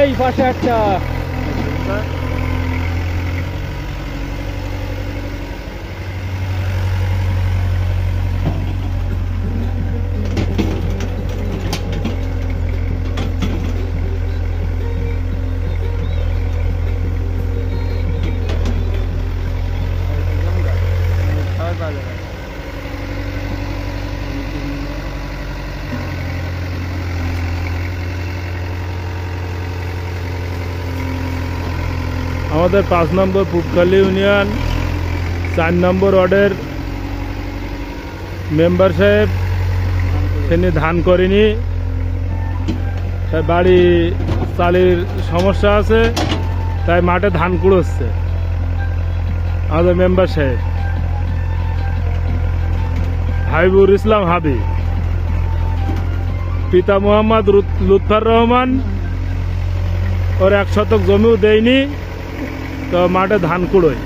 এই পাশে একটা আমাদের 5 নম্বর পুবখালী ইউনিয়ন 4 নম্বর ওয়ার্ডের মেম্বার সাহেব তিনি ধান করেনি, বাড়ি চালির সমস্যা আছে, তাই মাঠে ধান কুড়োচ্ছে আমাদের মেম্বার সাহেব হাবিবুর ইসলাম হাবি, পিতা মোহাম্মদ লুৎফর রহমান। ওর 1 শতক জমিও দেয়নি, তো মাঠে ধান কুড়োয়।